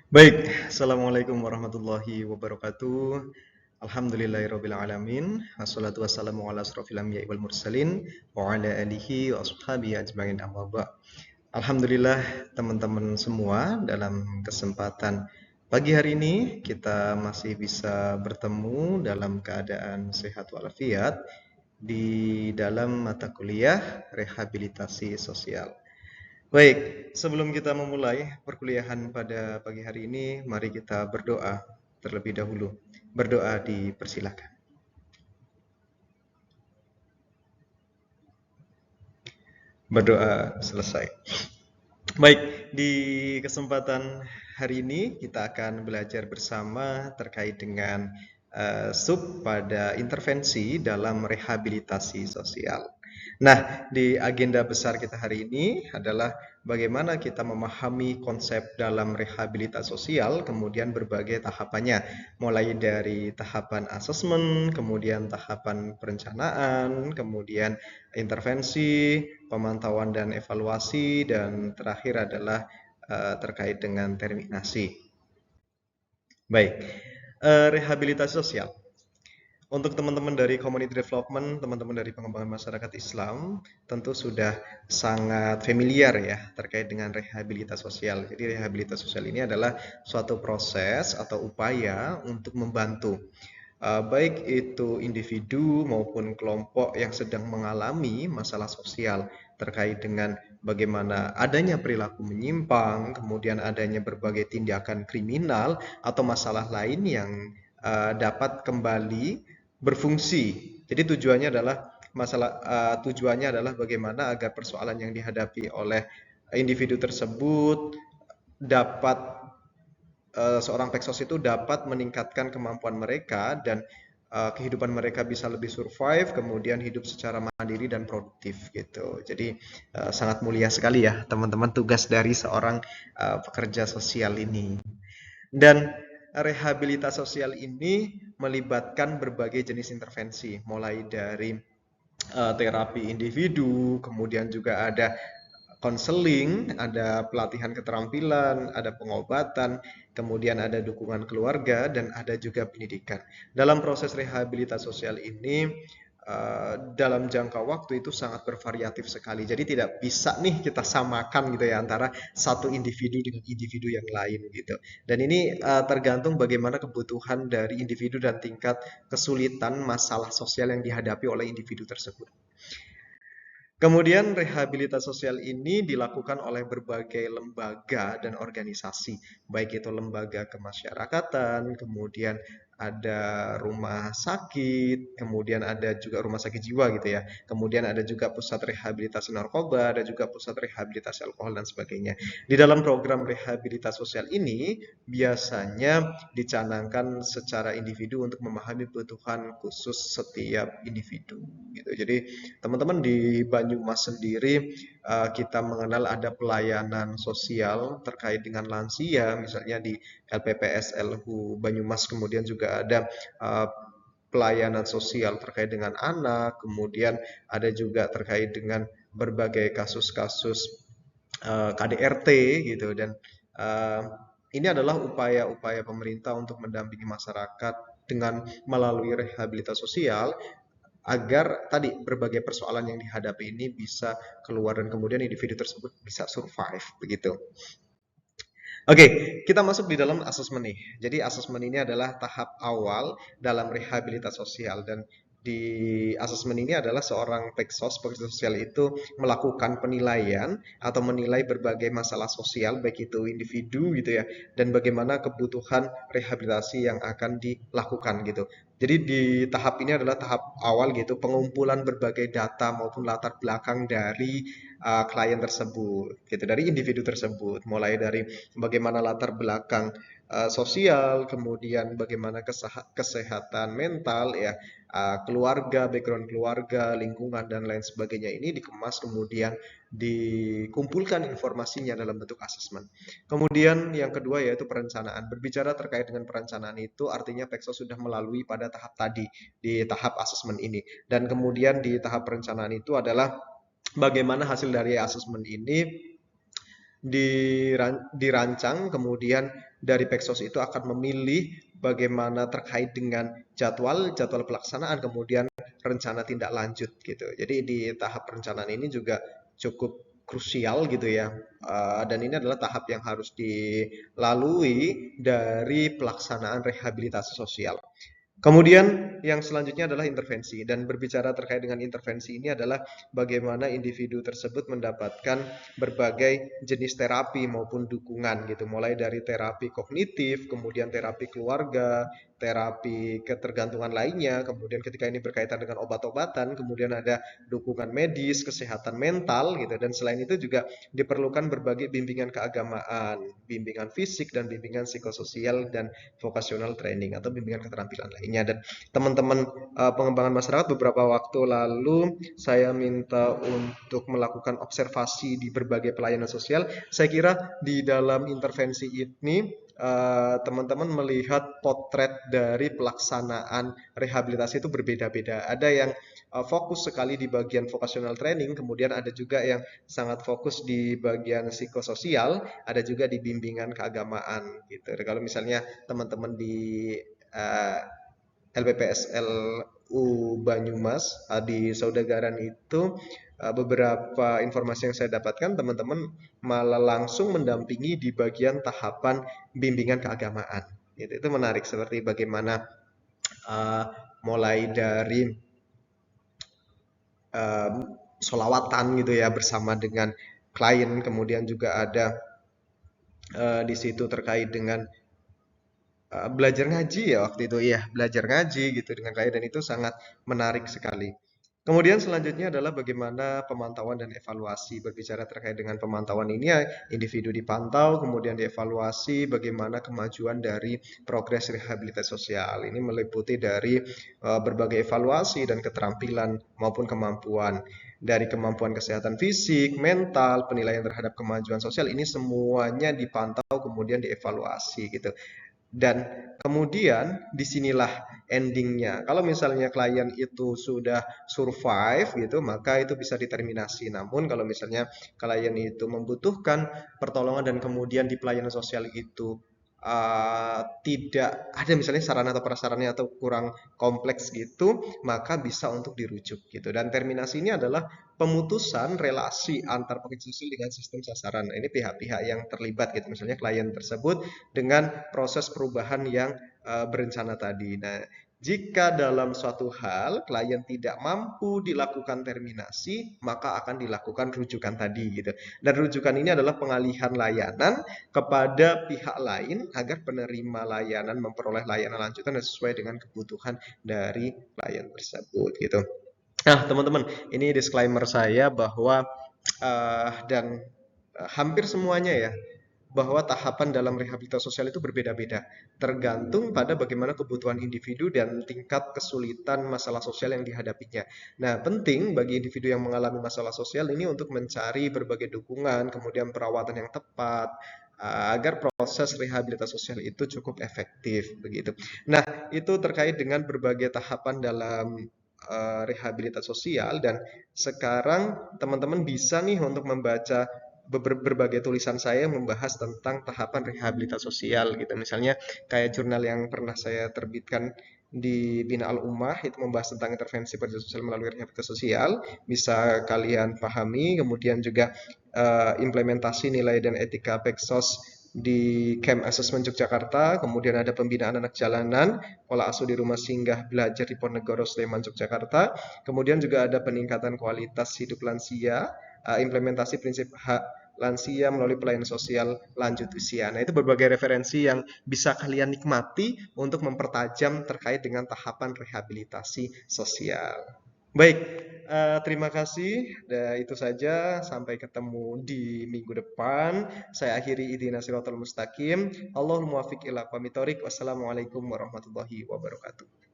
Baik, Assalamualaikum warahmatullahi wabarakatuh. Alhamdulillahirabbil alamin. Wassalatu wassalamu ala asrofil anbiya'i wal mursalin wa ala alihi wa ashabihi ajmain amma ba'd. Alhamdulillah teman-teman semua, dalam kesempatan pagi hari ini kita masih bisa bertemu dalam keadaan sehat walafiat di dalam mata kuliah rehabilitasi sosial. Baik, sebelum kita memulai perkuliahan pada pagi hari ini, mari kita berdoa terlebih dahulu. Berdoa dipersilakan. Berdoa selesai. Baik, di kesempatan hari ini kita akan belajar bersama terkait dengan sub pada intervensi dalam rehabilitasi sosial. Nah, di agenda besar kita hari ini adalah bagaimana kita memahami konsep dalam rehabilitasi sosial, kemudian berbagai tahapannya, mulai dari tahapan asesmen, kemudian tahapan perencanaan, kemudian intervensi, pemantauan dan evaluasi, dan terakhir adalah terkait dengan terminasi. Baik, rehabilitasi sosial. Untuk teman-teman dari community development, teman-teman dari pengembangan masyarakat Islam, tentu sudah sangat familiar ya terkait dengan rehabilitasi sosial. Jadi rehabilitasi sosial ini adalah suatu proses atau upaya untuk membantu baik itu individu maupun kelompok yang sedang mengalami masalah sosial terkait dengan bagaimana adanya perilaku menyimpang, kemudian adanya berbagai tindakan kriminal atau masalah lain yang dapat kembali berfungsi. Jadi tujuannya adalah bagaimana agar persoalan yang dihadapi oleh individu tersebut dapat seorang Peksos itu dapat meningkatkan kemampuan mereka dan kehidupan mereka bisa lebih survive, kemudian hidup secara mandiri dan produktif gitu. Jadi sangat mulia sekali ya teman-teman tugas dari seorang pekerja sosial ini. Dan rehabilitasi sosial ini melibatkan berbagai jenis intervensi, mulai dari terapi individu, kemudian juga ada konseling, ada pelatihan keterampilan, ada pengobatan, kemudian ada dukungan keluarga, dan ada juga pendidikan. Dalam proses rehabilitasi sosial ini, dalam jangka waktu itu sangat bervariatif sekali. Jadi tidak bisa nih kita samakan gitu ya antara satu individu dengan individu yang lain gitu. Dan ini tergantung bagaimana kebutuhan dari individu dan tingkat kesulitan masalah sosial yang dihadapi oleh individu tersebut. Kemudian rehabilitasi sosial ini dilakukan oleh berbagai lembaga dan organisasi, baik itu lembaga kemasyarakatan, kemudian ada rumah sakit, kemudian ada juga rumah sakit jiwa gitu ya. Kemudian ada juga pusat rehabilitasi narkoba, ada juga pusat rehabilitasi alkohol dan sebagainya. Di dalam program rehabilitasi sosial ini biasanya dicanangkan secara individu untuk memahami kebutuhan khusus setiap individu gitu. Jadi teman-teman di Banyumas sendiri kita mengenal ada pelayanan sosial terkait dengan lansia, misalnya di LPPS LHU Banyumas, kemudian juga ada pelayanan sosial terkait dengan anak, kemudian ada juga terkait dengan berbagai kasus-kasus KDRT gitu dan uh, ini adalah upaya-upaya pemerintah untuk mendampingi masyarakat dengan melalui rehabilitasi sosial agar tadi berbagai persoalan yang dihadapi ini bisa keluar dan kemudian individu tersebut bisa survive begitu. Oke, kita masuk di dalam asesmen nih. Jadi asesmen ini adalah tahap awal dalam rehabilitasi sosial dan di asesmen ini adalah seorang Peksos, pekerja sosial itu melakukan penilaian atau menilai berbagai masalah sosial baik itu individu gitu ya dan bagaimana kebutuhan rehabilitasi yang akan dilakukan gitu. Jadi di tahap ini adalah tahap awal gitu pengumpulan berbagai data maupun latar belakang dari klien tersebut gitu dari individu tersebut mulai dari bagaimana latar belakang sosial, kemudian bagaimana kesehatan mental, ya, keluarga, background keluarga, lingkungan dan lain sebagainya ini dikemas kemudian dikumpulkan informasinya dalam bentuk asesmen. Kemudian yang kedua yaitu perencanaan. Berbicara terkait dengan perencanaan itu artinya Peksos sudah melalui pada tahap tadi di tahap asesmen ini dan kemudian di tahap perencanaan itu adalah bagaimana hasil dari asesmen ini dirancang, kemudian dari Peksos itu akan memilih bagaimana terkait dengan jadwal pelaksanaan, kemudian rencana tindak lanjut gitu. Jadi di tahap perencanaan ini juga cukup krusial gitu ya. Dan ini adalah tahap yang harus dilalui dari pelaksanaan rehabilitasi sosial. Kemudian yang selanjutnya adalah intervensi, dan berbicara terkait dengan intervensi ini adalah bagaimana individu tersebut mendapatkan berbagai jenis terapi maupun dukungan gitu, mulai dari terapi kognitif, kemudian terapi keluarga, terapi ketergantungan lainnya, kemudian ketika ini berkaitan dengan obat-obatan, kemudian ada dukungan medis, kesehatan mental gitu, dan selain itu juga diperlukan berbagai bimbingan keagamaan, bimbingan fisik dan bimbingan psikososial dan vocational training atau bimbingan keterampilan lainnya. Dan teman-teman pengembangan masyarakat beberapa waktu lalu saya minta untuk melakukan observasi di berbagai pelayanan sosial. Saya kira di dalam intervensi ini teman-teman melihat potret dari pelaksanaan rehabilitasi itu berbeda-beda. Ada yang fokus sekali di bagian vocational training, kemudian ada juga yang sangat fokus di bagian psikososial, ada juga di bimbingan keagamaan gitu. Kalau misalnya teman-teman di LPPSLU Banyumas di Saudagaraan itu beberapa informasi yang saya dapatkan, teman-teman malah langsung mendampingi di bagian tahapan bimbingan keagamaan. Itu menarik, seperti bagaimana mulai dari solawatan gitu ya bersama dengan klien, kemudian juga ada di situ terkait dengan belajar ngaji ya waktu itu, ya belajar ngaji gitu dengan klien, dan itu sangat menarik sekali. Kemudian selanjutnya adalah bagaimana pemantauan dan evaluasi. Berbicara terkait dengan pemantauan ini ya, individu dipantau, kemudian dievaluasi bagaimana kemajuan dari progres rehabilitasi sosial. Ini meliputi dari berbagai evaluasi dan keterampilan maupun kemampuan. Dari kemampuan kesehatan fisik, mental, penilaian terhadap kemajuan sosial, ini semuanya dipantau kemudian dievaluasi gitu. Dan kemudian disinilah endingnya. Kalau misalnya klien itu sudah survive gitu, maka itu bisa diterminasi. Namun kalau misalnya klien itu membutuhkan pertolongan dan kemudian di pelayanan sosial itu tidak ada misalnya sarana atau prasarannya atau kurang kompleks gitu, maka bisa untuk dirujuk gitu. Dan terminasi ini adalah pemutusan relasi antar pekerja sosial dengan sistem sasaran. Nah, ini pihak-pihak yang terlibat gitu, misalnya klien tersebut dengan proses perubahan yang berencana tadi. Nah, jika dalam suatu hal klien tidak mampu dilakukan terminasi, maka akan dilakukan rujukan tadi gitu. Dan rujukan ini adalah pengalihan layanan kepada pihak lain agar penerima layanan memperoleh layanan lanjutan sesuai dengan kebutuhan dari klien tersebut gitu. Nah, teman-teman, ini disclaimer saya bahwa dan hampir semuanya ya, bahwa tahapan dalam rehabilitasi sosial itu berbeda-beda, tergantung pada bagaimana kebutuhan individu dan tingkat kesulitan masalah sosial yang dihadapinya. Nah, penting bagi individu yang mengalami masalah sosial ini untuk mencari berbagai dukungan, kemudian perawatan yang tepat, agar proses rehabilitasi sosial itu cukup efektif begitu. Nah, itu terkait dengan berbagai tahapan dalam rehabilitasi sosial, dan sekarang teman-teman bisa nih untuk membaca berbagai tulisan saya membahas tentang tahapan rehabilitasi sosial gitu. Misalnya kayak jurnal yang pernah saya terbitkan di Bina Al Ummah itu membahas tentang intervensi kerja sosial melalui rehabilitasi sosial, bisa kalian pahami. Kemudian juga implementasi nilai dan etika Peksos di Camp Assessment Yogyakarta, kemudian ada pembinaan anak jalanan, pola asuh di rumah singgah belajar di Ponegoro Sleman Yogyakarta, kemudian juga ada peningkatan kualitas hidup lansia, implementasi prinsip hak lansia melalui pelayanan sosial lanjut usia. Nah, itu berbagai referensi yang bisa kalian nikmati untuk mempertajam terkait dengan tahapan rehabilitasi sosial. Baik, terima kasih. Itu saja. Sampai ketemu di minggu depan. Saya akhiri idina siratal mustaqim. Allahumma wafiq ila aqwamit thoriq. Wassalamualaikum warahmatullahi wabarakatuh.